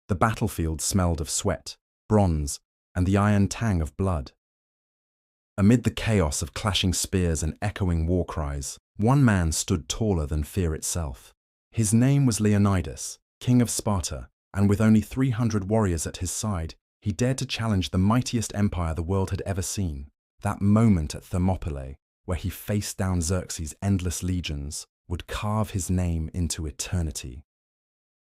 The battlefield smelled of sweat, bronze, and the iron tang of blood. Amid the chaos of clashing spears and echoing war cries, one man stood taller than fear itself. His name was Leonidas, king of Sparta, and with only 300 warriors at his side, he dared to challenge the mightiest empire the world had ever seen. That moment at Thermopylae, where he faced down Xerxes' endless legions, would carve his name into eternity.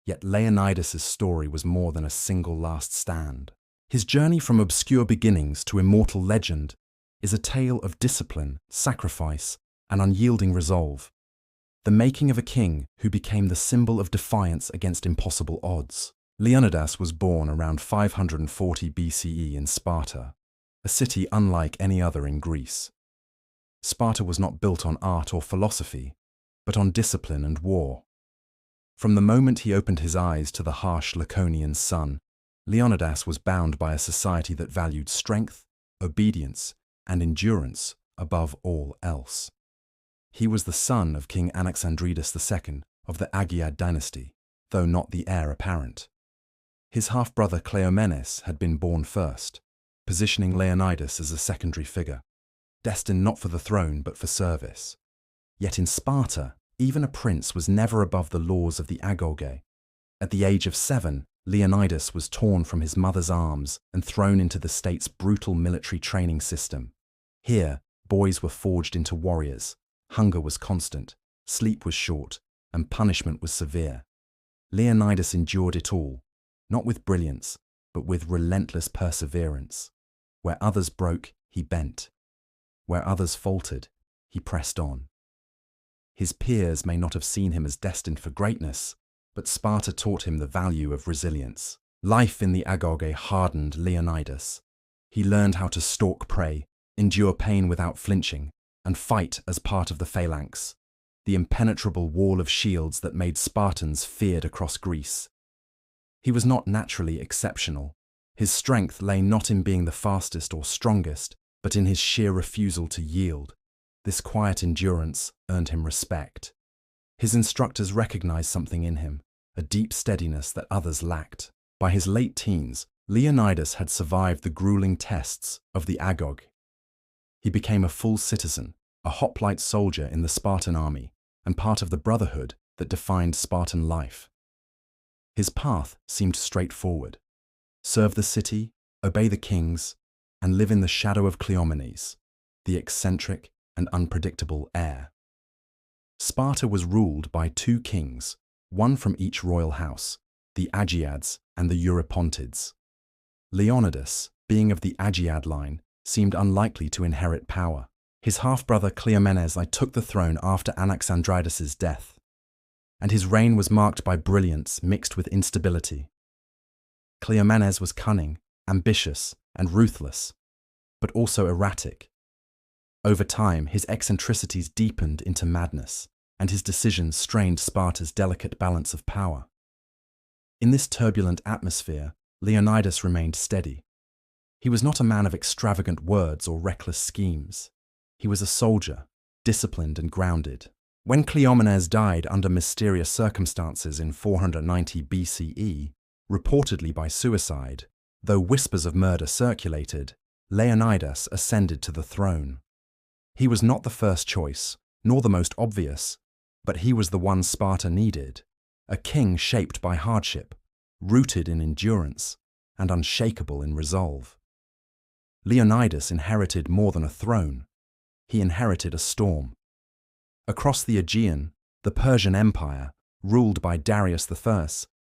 Yet Leonidas' story was more than a single last stand. His journey from obscure beginnings to immortal legend is a tale of discipline, sacrifice, and unyielding resolve. The making of a king who became the symbol of defiance against impossible odds. Leonidas was born around 540 BCE in Sparta, a city unlike any other in Greece. Sparta was not built on art or philosophy, but on discipline and war. From the moment he opened his eyes to the harsh Laconian sun, Leonidas was bound by a society that valued strength, obedience, and endurance above all else. He was the son of King Anaxandridas II of the Agiad dynasty, though not the heir apparent. His half-brother Cleomenes had been born first, positioning Leonidas as a secondary figure, destined not for the throne but for service. Yet in Sparta, even a prince was never above the laws of the agoge. At the age of 7, Leonidas was torn from his mother's arms and thrown into the state's brutal military training system. Here, boys were forged into warriors, hunger was constant, sleep was short, and punishment was severe. Leonidas endured it all, not with brilliance, but with relentless perseverance. Where others broke, he bent. Where others faltered, he pressed on. His peers may not have seen him as destined for greatness, but Sparta taught him the value of resilience. Life in the agoge hardened Leonidas. He learned how to stalk prey, endure pain without flinching, and fight as part of the phalanx, the impenetrable wall of shields that made Spartans feared across Greece. He was not naturally exceptional. His strength lay not in being the fastest or strongest, but in his sheer refusal to yield. This quiet endurance earned him respect. His instructors recognized something in him, a deep steadiness that others lacked. By his late teens, Leonidas had survived the grueling tests of the agoge. He became a full citizen, a hoplite soldier in the Spartan army, and part of the brotherhood that defined Spartan life. His path seemed straightforward. Serve the city, obey the kings, and live in the shadow of Cleomenes, the eccentric and unpredictable heir. Sparta was ruled by 2 kings, one from each royal house, the Agiads and the Eurypontids. Leonidas, being of the Agiad line, seemed unlikely to inherit power. His half-brother Cleomenes took the throne after Anaxandridas' death, and his reign was marked by brilliance mixed with instability. Cleomenes was cunning, ambitious, and ruthless, but also erratic. Over time, his eccentricities deepened into madness, and his decisions strained Sparta's delicate balance of power. In this turbulent atmosphere, Leonidas remained steady. He was not a man of extravagant words or reckless schemes. He was a soldier, disciplined and grounded. When Cleomenes died under mysterious circumstances in 490 BCE, reportedly by suicide, though whispers of murder circulated, Leonidas ascended to the throne. He was not the first choice, nor the most obvious, but he was the one Sparta needed, a king shaped by hardship, rooted in endurance, and unshakable in resolve. Leonidas inherited more than a throne. He inherited a storm. Across the Aegean, the Persian Empire, ruled by Darius I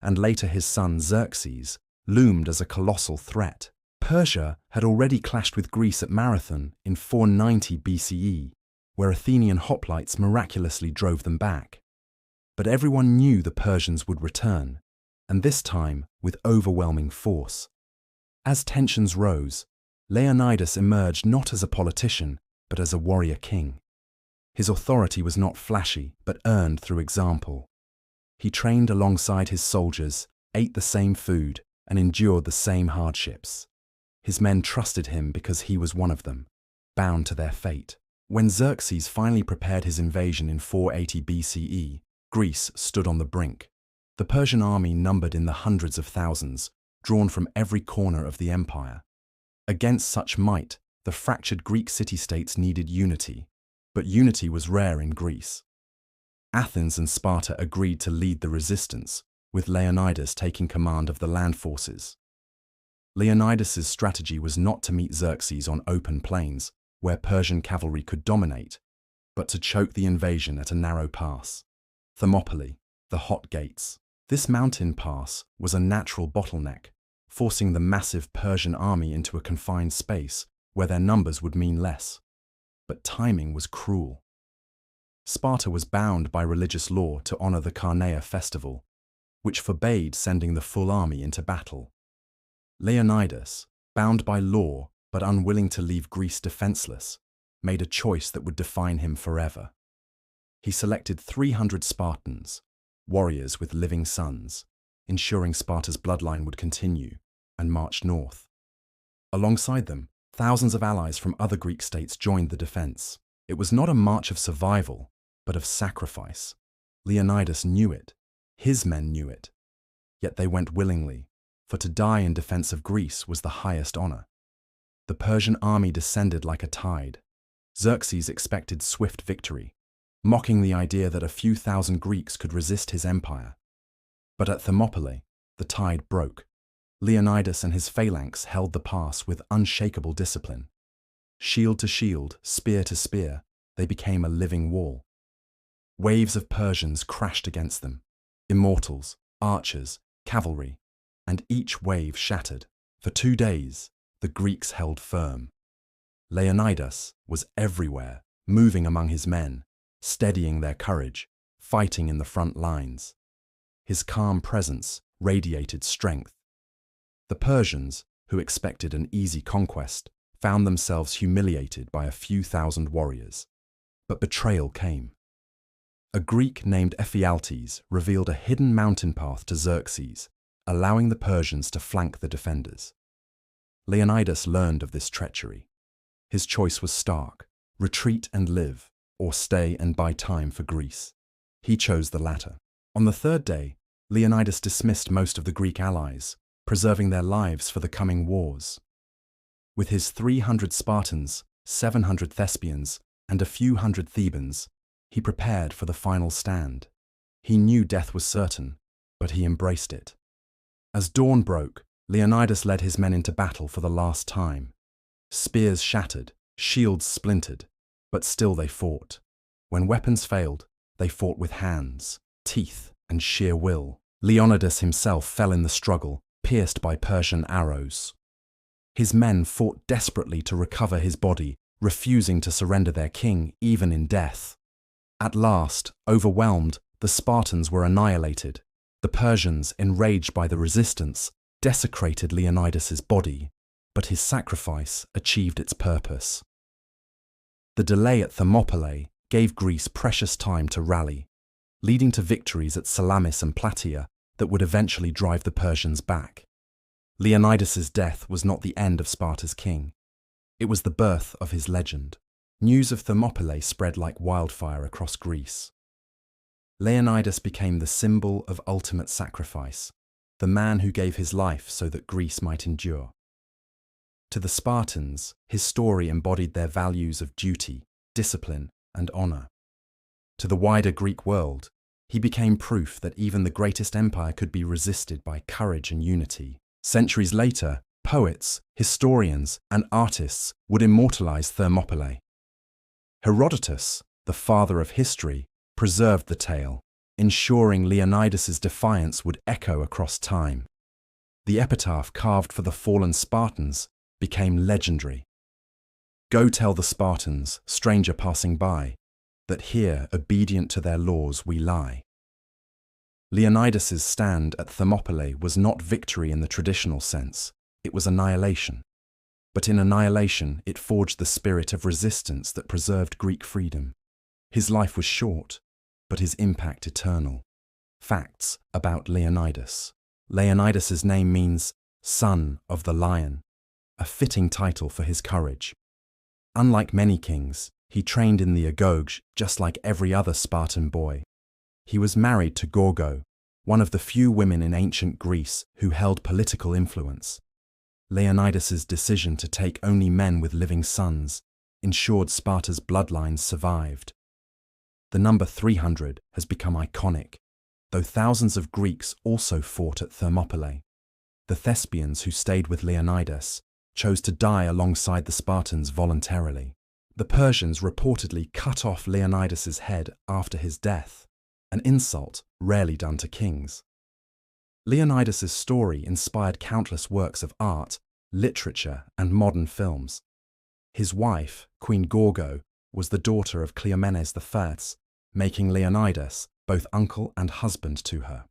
and later his son Xerxes, loomed as a colossal threat. Persia had already clashed with Greece at Marathon in 490 BCE, where Athenian hoplites miraculously drove them back. But everyone knew the Persians would return, and this time with overwhelming force. As tensions rose, Leonidas emerged not as a politician, but as a warrior king. His authority was not flashy, but earned through example. He trained alongside his soldiers, ate the same food, and endured the same hardships. His men trusted him because he was one of them, bound to their fate. When Xerxes finally prepared his invasion in 480 BCE, Greece stood on the brink. The Persian army numbered in the hundreds of thousands, drawn from every corner of the empire. Against such might, the fractured Greek city-states needed unity, but unity was rare in Greece. Athens and Sparta agreed to lead the resistance, with Leonidas taking command of the land forces. Leonidas's strategy was not to meet Xerxes on open plains, where Persian cavalry could dominate, but to choke the invasion at a narrow pass. Thermopylae, the hot gates. This mountain pass was a natural bottleneck, forcing the massive Persian army into a confined space where their numbers would mean less. But timing was cruel. Sparta was bound by religious law to honor the Carneia festival, which forbade sending the full army into battle. Leonidas, bound by law but unwilling to leave Greece defenseless, made a choice that would define him forever. He selected 300 Spartans, warriors with living sons, ensuring Sparta's bloodline would continue, and marched north. Alongside them, thousands of allies from other Greek states joined the defense. It was not a march of survival, but of sacrifice. Leonidas knew it. His men knew it. Yet they went willingly, for to die in defense of Greece was the highest honor. The Persian army descended like a tide. Xerxes expected swift victory, mocking the idea that a few thousand Greeks could resist his empire. But at Thermopylae, the tide broke. Leonidas and his phalanx held the pass with unshakable discipline. Shield to shield, spear to spear, they became a living wall. Waves of Persians crashed against them, immortals, archers, cavalry, and each wave shattered. For 2 days, the Greeks held firm. Leonidas was everywhere, moving among his men, steadying their courage, fighting in the front lines. His calm presence radiated strength. The Persians, who expected an easy conquest, found themselves humiliated by a few thousand warriors. But betrayal came. A Greek named Ephialtes revealed a hidden mountain path to Xerxes, allowing the Persians to flank the defenders. Leonidas learned of this treachery. His choice was stark: retreat and live, or stay and buy time for Greece. He chose the latter. On the 3rd day, Leonidas dismissed most of the Greek allies, preserving their lives for the coming wars. With his 300 Spartans, 700 Thespians, and a few hundred Thebans, he prepared for the final stand. He knew death was certain, but he embraced it. As dawn broke, Leonidas led his men into battle for the last time. Spears shattered, shields splintered, but still they fought. When weapons failed, they fought with hands, teeth, and sheer will. Leonidas himself fell in the struggle, pierced by Persian arrows. His men fought desperately to recover his body, refusing to surrender their king even in death. At last, overwhelmed, the Spartans were annihilated. The Persians, enraged by the resistance, desecrated Leonidas's body, but his sacrifice achieved its purpose. The delay at Thermopylae gave Greece precious time to rally, leading to victories at Salamis and Plataea that would eventually drive the Persians back. Leonidas's death was not the end of Sparta's king. It was the birth of his legend. News of Thermopylae spread like wildfire across Greece. Leonidas became the symbol of ultimate sacrifice, the man who gave his life so that Greece might endure. To the Spartans, his story embodied their values of duty, discipline, and honor. To the wider Greek world, he became proof that even the greatest empire could be resisted by courage and unity. Centuries later, poets, historians, and artists would immortalize Thermopylae. Herodotus, the father of history, preserved the tale, ensuring Leonidas's defiance would echo across time. The epitaph carved for the fallen Spartans became legendary. Go tell the Spartans, stranger passing by, that here, obedient to their laws, we lie. Leonidas's stand at Thermopylae was not victory in the traditional sense, it was annihilation. But in annihilation, it forged the spirit of resistance that preserved Greek freedom. His life was short, but his impact eternal. Facts about Leonidas. Leonidas's name means son of the lion, a fitting title for his courage. Unlike many kings, he trained in the agoge just like every other Spartan boy. He was married to Gorgo, one of the few women in ancient Greece who held political influence. Leonidas's decision to take only men with living sons ensured Sparta's bloodlines survived. The number 300 has become iconic, though thousands of Greeks also fought at Thermopylae. The Thespians who stayed with Leonidas chose to die alongside the Spartans voluntarily. The Persians reportedly cut off Leonidas's head after his death, an insult rarely done to kings. Leonidas's story inspired countless works of art, literature, and modern films. His wife, Queen Gorgo, was the daughter of Cleomenes I, making Leonidas both uncle and husband to her.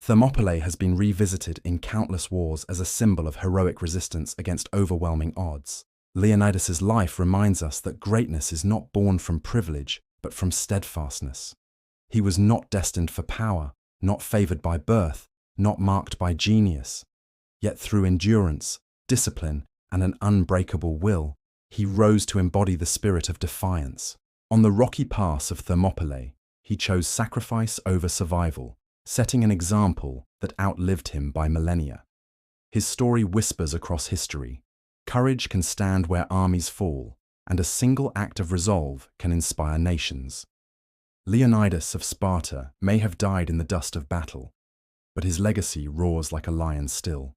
Thermopylae has been revisited in countless wars as a symbol of heroic resistance against overwhelming odds. Leonidas's life reminds us that greatness is not born from privilege, but from steadfastness. He was not destined for power, not favored by birth, not marked by genius. Yet through endurance, discipline, and an unbreakable will, he rose to embody the spirit of defiance. On the rocky pass of Thermopylae, he chose sacrifice over survival, setting an example that outlived him by millennia. His story whispers across history. Courage can stand where armies fall, and a single act of resolve can inspire nations. Leonidas of Sparta may have died in the dust of battle, but his legacy roars like a lion still.